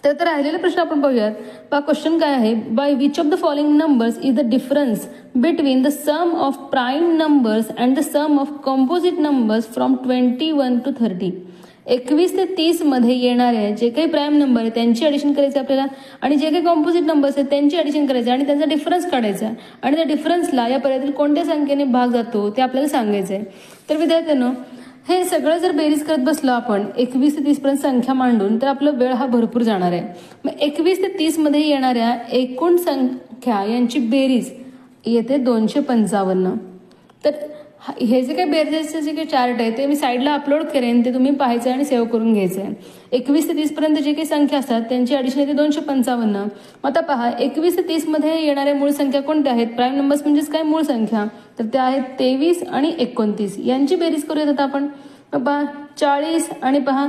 तर राहिलेला प्रश्न आपण पाहूयात. पहा क्वेश्चन काय आहे. By which of the following numbers is the difference between the sum of prime numbers and the sum of composite numbers from 21 to 30. 21 ते 30 मध्ये येणारे जे काही प्राईम नंबर आहे त्यांची ॲडिशन करायचं आपल्याला, आणि जे काही कॉम्पोजिट नंबर्स आहेत त्यांची ॲडिशन करायचं आणि त्यांचा डिफरन्स काढायचा, आणि त्या डिफरन्सला या पर्यायातील कोणत्या संख्येने भाग जातो ते आपल्याला सांगायचं आहे. तर विद्यार्थ्यांनो, हे सगळं जर बेरीज करत बसलो आपण 21 ते 30 पर्यंत संख्या मांडून, तर आपला वेळ हा भरपूर जाणार आहे. मग 21 ते 30 मध्ये येणाऱ्या एकूण संख्या यांची बेरीज येते 255. तर हे जे काही बेरजेचे जे काही चार्ट आहे ते मी साईडला अपलोड करेन, ते तुम्ही पाहायचं आणि सेव्ह करून घ्यायचं आहे. 21 ते 30 पर्यंत जे काही संख्या असतात त्यांची ॲडिशन येते 255. आता पहा 21 ते 30 मध्ये येणाऱ्या मूळ संख्या कोणत्या आहेत. प्राईम नंबर्स म्हणजेच काय मूळ संख्या, तर त्या आहेत 23 आणि 29. यांची बेरीज करूयात आता आपण. पहा 40 आणि पहा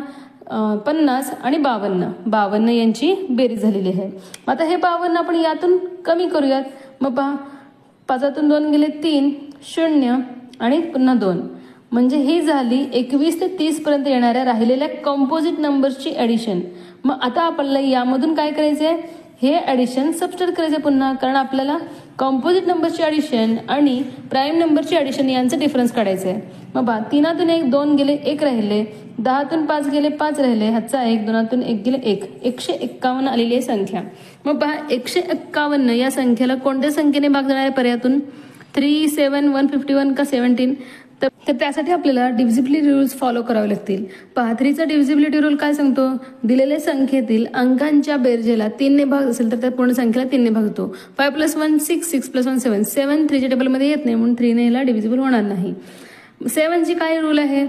50 आणि 52 यांची बेरीज झालेली आहे. आता हे 52 आपण यातून कमी करूयात. मग पहा 5तून 2 गेले 3, 0 आणि पुन्हा 2, म्हणजे ही झाली 21 ते 30 पर्यंत येणाऱ्या राहिलेल्या कंपोजिट नंबर्सची ॲडिशन. मग आता आपल्याला यामधून काय करायचं आहे, हे ॲडिशन सबस्ट्रॅक्ट करायचं पुन्हा, कारण आपल्याला कंपोजिट नंबरची ॲडिशन आणि प्राईम नंबरची ॲडिशन यांचं डिफरन्स काढायचं आहे. मग पहा 3तून 1 2 गेले 1 राहिले, 10तून 5 गेले 5 राहिले, हातचा 1, 2तून 1 गेले 1, 151 आलेली आहे संख्या. मग पहा 151 या संख्येला कोणत्या संख्येने भाग जाणार आहे पर्यायातून, 3, 7, 151 का 17. तर त्यासाठी आपल्याला डिव्हिजिबिलिटी रूल्स फॉलो करावे लागतील. पहा 3चा डिव्हिजिबिलिटी रूल काय सांगतो, दिलेल्या संख्येतील अंकांच्या बेरजेला 3ने भाग असेल तर त्या पूर्ण संख्येला 3ने भागतो. 5 + 1 6, 6 + 1 7, 7 3च्या टेबलमध्ये येत नाही म्हणून 3ने याला डिव्हिजिबल होणार नाही. 7ची काय रूल आहे,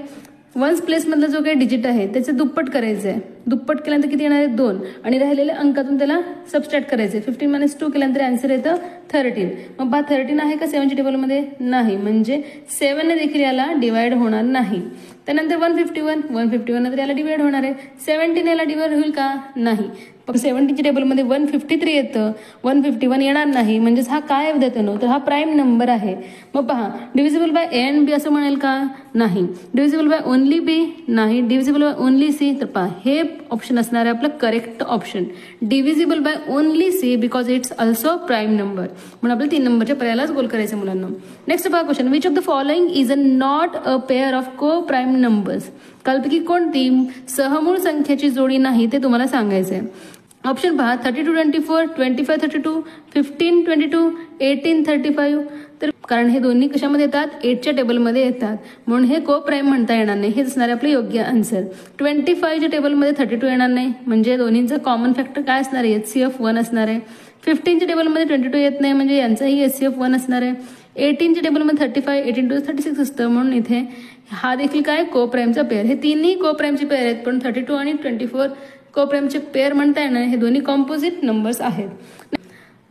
वन्स प्लेसमधला जो काही डिजिट आहे त्याचे दुप्पट करायचं आहे. दुप्पट केल्यानंतर किती येणार आहे 2, आणि राहिलेल्या अंकातून त्याला सबस्ट्रॅक्ट करायचं आहे. 15 - 2 केल्यानंतर आन्सर येतं 13. मग पहा 13 आहे का 7च्या टेबलमध्ये, नाही, म्हणजे 7ने देखील याला डिवाइड होणार नाही. त्यानंतर 151 नंतर याला डिवाइड होणार आहे. 17 याला डिवाइड होईल का, नाही. 17च्या टेबलमध्ये 153 येतं, 151 येणार नाही, म्हणजेच हा काय विद्यार्थ्यांनो, तर हा प्राईम नंबर आहे. मग पहा डिव्हिजिबल बाय ए अँड बी असं म्हणेल का, नाही. डिव्हिजिबल बाय ओनली बी, नाही. डिव्हिजिबल बाय ओनली सी, तर पहा हे ऑप्शन असणार आहे आपलं correct option, divisible by only C, because it's also prime number. म्हणून आपल्याला 3 नंबरच्या पर्यायालाच गोल करायचं मुलांना. नेक्स्ट पहा question, which of the following is not a pair of को प्राईम नंबर्स. कल्पकी कोणती सहमूळ संख्येची जोडी नाही ते तुम्हाला सांगायचं आहे. ऑप्शन पहा 32 24, 25 32, 15 22, 18 35. तर कारण हे दोन्ही कशामध्ये येतात, 8च्या टेबलमध्ये येतात, म्हणून हे को प्राईम म्हणता येणार नाही. हे असणार आहे आपलं योग्य आन्सर. 25च्या टेबलमध्ये 32 येणार नाही, म्हणजे दोन्हींचा कॉमन फॅक्टर काय असणार आहे, HCF 1 असणार आहे. 15च्या टेबलमध्ये 22 येत नाही, म्हणजे यांचाही HCF 1 असणार आहे. 18च्या टेबलमध्ये 35, 18 to 36 असतं, म्हणून इथे हा देखील काय को प्राईमचा पेअर. हे तिन्ही को प्राईमचे पेअर आहेत, पण 32 आणि 24 को प्राईमचे पेअर म्हणता येणार, हे दोन्ही कॉम्पोजिट नंबर्स आहेत.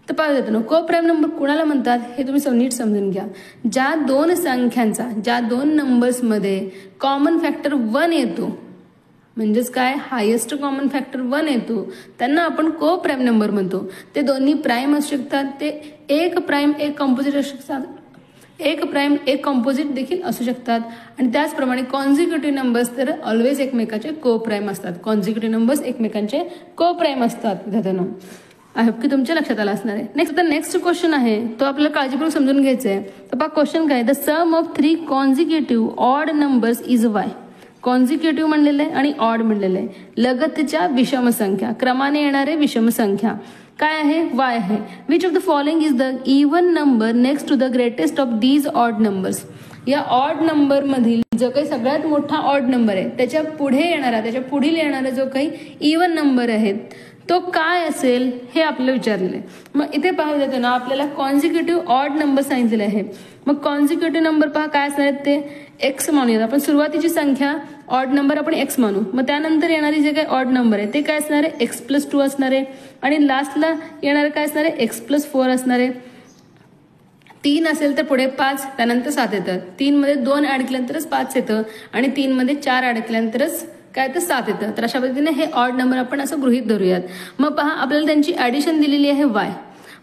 तर पाहू देतो ना, को प्राईम नंबर कुणाला म्हणतात हे तुम्ही नीट समजून घ्या. ज्या दोन संख्यांचा, ज्या दोन नंबर्समध्ये कॉमन फॅक्टर 1 येतो, म्हणजेच काय हायेस्ट कॉमन फॅक्टर 1 येतो, त्यांना आपण को प्राईम नंबर म्हणतो. ते दोन्ही प्राईम असू शकतात, ते एक प्राईम एक कॉम्पोजिट असू शकतात, एक प्राईम एक कॉम्पोजिट देखील असू शकतात. आणि त्याचप्रमाणे कॉन्झिक्युटिव्ह नंबर्स तर ऑलवेज एकमेकाचे को प्राईम असतात. कॉन्झिक्युटिव्ह नंबर्स एकमेकांचे को प्राईम असतात विद्यार्थ्यांनो. आय होप की तुमच्या लक्षात आलं असणार आहे. नेक्स्ट क्वेश्चन आहे तो आपल्याला काळजीपूर्वक समजून घ्यायचा आहे. तर पहा क्वेश्चन काय, the sum of 3 consecutive odd numbers is y. Consecutive म्हणलेलं आहे आणि ऑड म्हणलेलं आहे. लगतच्या विषम संख्या, क्रमाने येणारे विषम संख्या काय आहे, वाय आहे. Which of the following is the even number next to the greatest of these odd numbers. या ऑड नंबर मधील जो काही सगळ्यात मोठा ऑड नंबर आहे त्याच्या पुढे येणारा, त्याच्या पुढील येणारा जो काही इवन नंबर आहे तो काय असेल हे आपल्याला विचारलेलं आहे. मग इथे पाहू देतो ना, आपल्याला कॉन्झिक्युटिव्ह ऑड नंबर सांगितलेले आहे. मग कॉन्झिक्युटिव्ह नंबर पहा काय असणार आहेत ते एक्स मानूयात आपण. सुरुवातीची संख्या ऑड नंबर आपण एक्स मानू. मग त्यानंतर येणारे जे काही ऑड नंबर आहे ते काय असणार आहे, x+2 असणार आहे. आणि लास्टला येणारे काय असणार आहे, x+4 असणार आहे. 3 असेल तर पुढे 5, त्यानंतर 7 येतात. 3 मध्ये 2 ऍड केल्यानंतरच 5 येतं, आणि 3 मध्ये 4 ऍड केल्यानंतरच काय तर 7 येतं. तर अशा पद्धतीने हे ऑड नंबर आपण असं गृहीत धरूयात. मग पहा आपल्याला त्यांची ऍडिशन दिलेली आहे वाय.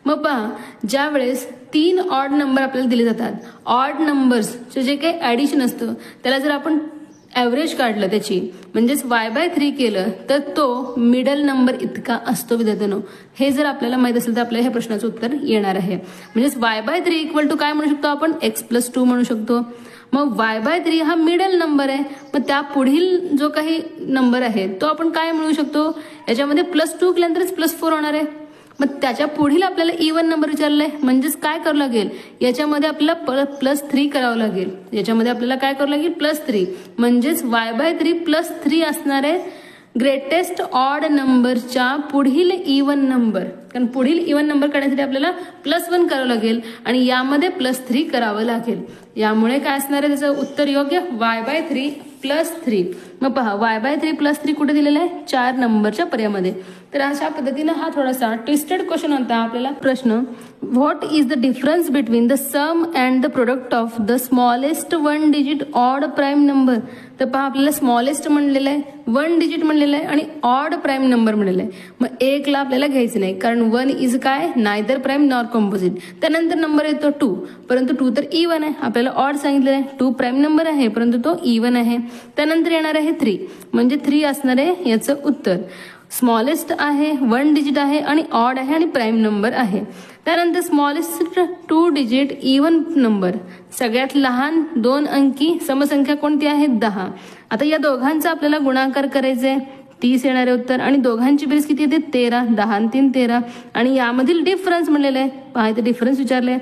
मग पहा ज्या वेळेस 3 ऑड नंबर आपल्याला दिले जातात, ऑड नंबर्सचे जे काही ऍडिशन असतं त्याला जर आपण ॲव्हरेज काढलं त्याची, म्हणजेच y/3 केलं तर तो मिडल नंबर इतका असतो विद्यार्थ्यांनो. हे जर आपल्याला माहित असेल तर आपल्याला ह्या प्रश्नाचं उत्तर येणार आहे. म्हणजेच y/3 इक्वल टू काय म्हणू शकतो आपण, x+2 म्हणू शकतो. मग y/3 हा मिडल नंबर आहे, मग त्या पुढील जो काही नंबर आहे तो आपण काय म्हणू शकतो, याच्यामध्ये +2 केल्यानंतरच +4 होणार आहे. मग त्याच्या पुढील आपल्याला इवन नंबर विचारलाय, म्हणजेच काय करावं लागेल, याच्यामध्ये आपल्याला +3 करावं लागेल. याच्यामध्ये आपल्याला काय करावं लागेल, +3, म्हणजेच y/3 +3 असणार आहे ग्रेटेस्ट ऑड नंबरच्या पुढील इवन नंबर. कारण पुढील इवन नंबर काढण्यासाठी आपल्याला +1 करावं लागेल आणि यामध्ये +3 करावं लागेल. यामुळे काय असणार आहे त्याचं उत्तर योग्य, y/3 +3. मग पहा y/3 +3 कुठे दिलेलं आहे, 4 नंबरच्या पर्यायामध्ये. तर अशा पद्धतीनं हा थोडासा ट्विस्टेड क्वेश्चन होता. आपल्याला प्रश्न, what is the difference between the sum and the product of the smallest 1 digit odd prime number. तर पहा आपल्याला स्मॉलेस्ट म्हणलेलं आहे, 1 डिजिट म्हणलेलं आहे आणि ऑड प्राईम नंबर म्हणलेलं आहे. मग 1 ला आपल्याला घ्यायचं नाही, कारण 1 इज काय, नायदर प्राईम नॉर कॉम्पोजिट. त्यानंतर नंबर येतो 2, परंतु 2 तर इवन आहे. आपल्याला ऑड सांगितलेलं आहे, 2 प्राईम नंबर आहे परंतु तो इवन आहे. त्यानंतर येणार आहे 3, म्हणजे 3 असणार आहे याचं उत्तर. स्मॉलेस्ट आहे, 1 डिजिट आहे आणि ऑड आहे आणि प्राईम नंबर आहे. त्यानंतर स्मॉलेस्ट 2 डिजिट इवन नंबर, सगळ्यात लहान 2 अंकी समसंख्या कोणती आहे, 10. आता या दोघांचा आपल्याला गुणाकार करायचा आहे, 30 येणारे उत्तर. आणि दोघांची बेरीज किती येते, 13. 10 आणि 3 13. आणि यामधील डिफरन्स म्हणलेलं आहे, पहा इथे डिफरन्स विचारले.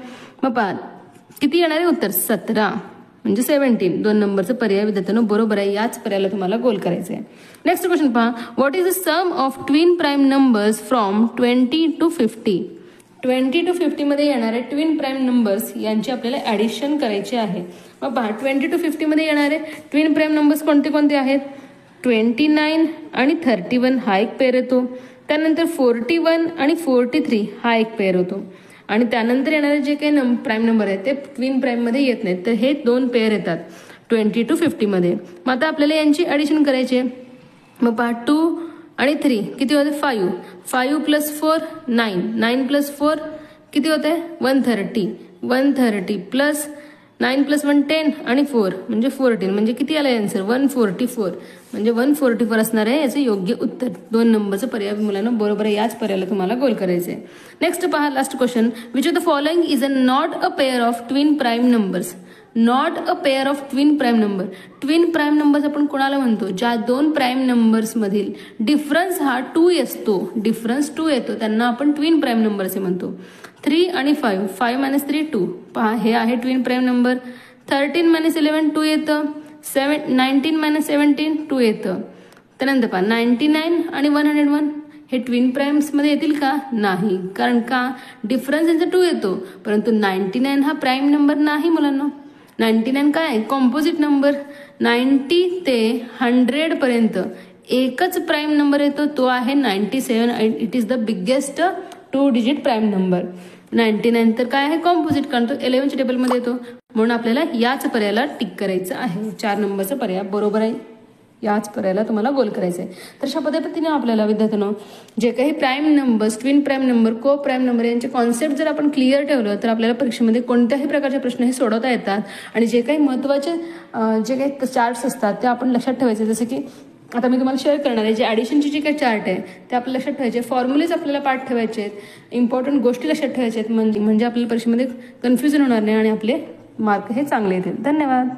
मग पहा किती येणारे उत्तर, 17 म्हणजे 17. 2 नंबरचं पर्याय विद्यार्थ्यांनो बरोबर आहे. याच पर्यायाला तुम्हाला गोल करायचं आहे. नेक्स्ट क्वेश्चन पहा, what is the sum of twin prime numbers from 20 to 50. 20 to 50 मध्ये येणारे ट्विन प्राईम नंबर्स यांची आपल्याला ऍडिशन करायची आहे. मग पहा 20 to 50 मध्ये येणारे ट्विन प्राईम नंबर्स कोणते कोणते आहेत, 29 आणि 31 हा एक पेअर येतो. त्यानंतर 41 आणि 43 हा एक पेअर होतो. आणि त्यानंतर येणारे जे काही प्राईम नंबर आहेत ते ट्विन प्राईम मध्ये येत नाहीत, तर हे 2 पेअर येतात 20 to 50 मध्ये. मग आता आपल्याला यांची ऍडिशन करायची आहे. मग पहा 2 आणि 3 किती होते, 5. 5 + 4 9. 9 + 4 किती होते, 130. 130 प्लस 9 + 1 10 आणि 4 म्हणजे 14. म्हणजे किती आलं आन्सर, 144. म्हणजे 144 असणार आहे याचं योग्य उत्तर. 2 नंबरचं पर्याय मुलांना बरोबर आहे. याच पर्यायाला तुम्हाला गोल करायचं आहे. नेक्स्ट पहा last question, which of the following is not a pair of twin prime numbers. Not a pair of twin prime number. Twin prime numbers आपण कोणाला म्हणतो, ज्या 2 प्राईम नंबर्स मधील डिफरन्स हा 2 असतो, डिफरन्स 2 येतो, त्यांना आपण ट्विन प्राईम नंबर असे म्हणतो. 3 आणि 5, 5 - 3 2. पहा हे आहे ट्विन प्राईम नंबर. 13 - 11 2 येतं. 19 - 17 2 येतं. त्यानंतर पहा 99 आणि 101 हे ट्विन प्राईम्स मध्ये येतील का, नाही. कारण का, डिफरन्स यांचा 2 येतो, परंतु 99 हा प्राईम नंबर नाही मुलांना. 99 काय, कॉम्पोजिट नंबर. 90 ते 100 पर्यंत एकच प्राईम नंबर येतो, तो आहे 97. It is the biggest 2 digit prime number. 99 तर काय आहे, कॉम्पोजिट, कारण तो 11च्या टेबलमध्ये येतो. म्हणून आपल्याला याच पर्यायाला टिक करायचं आहे. 4 नंबरचा पर्याय बरोबर आहे. याच पर्यायाला तुम्हाला गोल करायचं आहे. तर अशा पद्धतीने आपल्याला विद्यार्थ्यांनो जे काही prime numbers, twin prime number, को प्राईम नंबर यांचे कॉन्सेप्ट जर आपण क्लिअर ठेवलं तर आपल्याला परीक्षेमध्ये कोणत्याही प्रकारचे प्रश्न हे सोडवता येतात. आणि जे काही महत्त्वाचे जे काही चार्ट्स असतात ते आपण लक्षात ठेवायचे. जसं की आता मी तुम्हाला शेअर करणार आहे, जे ॲडिशनची जी काही चार्ट आहे ते आपल्याला लक्षात ठेवायचे. फॉर्म्युलेज आपल्याला पाठ ठेवायचे आहेत. इम्पॉर्टंट गोष्टी लक्षात ठेवायच्या आहेत, म्हणजे आपल्याला परीक्षेमध्ये कन्फ्युजन होणार नाही आणि आपले मार्क हे चांगले येतील. धन्यवाद.